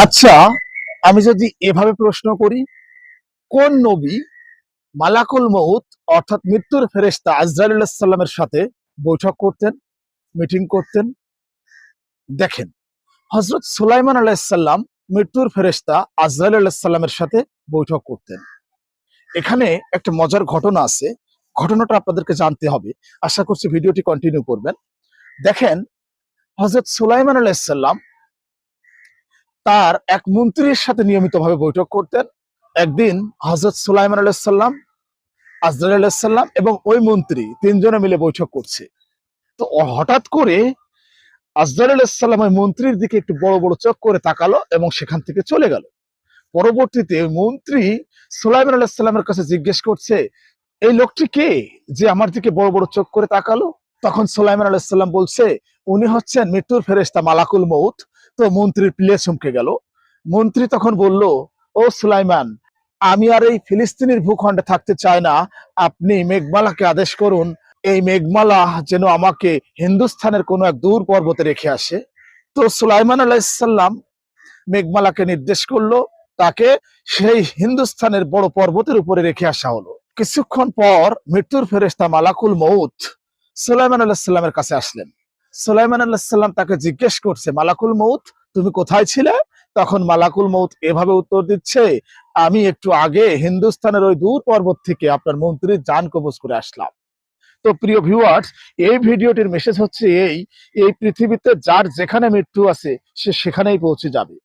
আচ্ছা, আমি যদি এভাবে প্রশ্ন করি, কোন নবী মালাকুল মউত অর্থাৎ মৃত্যুর ফেরেশতা আজরাইল আলাইহিস সালামের সাথে বৈঠক করতেন, মিটিং করতেন? দেখেন, হযরত সুলাইমান আলাইহিস সালাম মৃত্যুর ফেরেশতা আজরাইল আলাইহিস সালামের সাথে বৈঠক করতেন। এখানে একটা মজার ঘটনা আছে। ঘটনাটা আপনাদেরকে জানতে হবে। আশা করছি ভিডিওটি কন্টিনিউ করবেন। দেখেন, হযরত সুলাইমান আলাইহিস সালাম তার এক মন্ত্রীর সাথে নিয়মিতভাবে বৈঠক করতেন। একদিন হযরত সুলাইমান আলাইহিস সালাম, আজরাইল আলাইহিস সালাম এবং ওই মন্ত্রী তিনজনে মিলে বৈঠক করছে। তো হঠাৎ করে আজরাইল আলাইহিস সালাম ওই মন্ত্রীর দিকে একটু বড় বড় চোখ করে তাকালো এবং সেখান থেকে চলে গেল। পরবর্তীতে মন্ত্রী সুলাইমান আলাইহিস সালামের কাছে জিজ্ঞেস করছে, এই লোকটি কে যে আমার দিকে বড় বড় চোখ করে তাকালো? তখন সুলাইমান আলাইহিস সালাম বলছে, উনি হচ্ছেন মৃত্যুর ফেরেশতা মালাকুল মউত। তো মন্ত্রীর প্লে চমকে গেল। মন্ত্রী তখন বলল, ও সুলাইমান, আমি আর এই ফিলিস্তিনের ভূখণ্ডে থাকতে চাই না। আপনি মেঘমালাকে আদেশ করুন, এই মেঘমালা যেন আমাকে হিন্দুস্থানের কোনো এক দূর পর্বতে রেখে আসে। তো সুলাইমান আলাইহিস সালাম মেঘমালাকে নির্দেশ করলো, তাকে সেই হিন্দুস্থানের বড় পর্বতের উপরে রেখে আসা হলো। কিছুক্ষণ পর মৃত্যুর ফেরেশতা মালাকুল মউত সুলাইমান আলাইহিস সালামের কাছে আসলেন। সুলাইমান আলাইহিস সালাম তাকে জিজ্ঞেস করছে, মালাকুল মউত, তুমি কোথায় ছিলে? তখন মালাকুল মউত এভাবে উত্তর দিচ্ছে, আমি একটু আগে হিন্দুস্তানের ওই দূর পর্বত থেকে আপনার মন্ত্রীর জান কবজ করে আসলাম। তো প্রিয় ভিউয়ার্স, এই ভিডিওটির মেসেজ হচ্ছে এই পৃথিবীতে যার যেখানে মৃত্যু আছে সে সেখানেই পৌঁছে যাবে।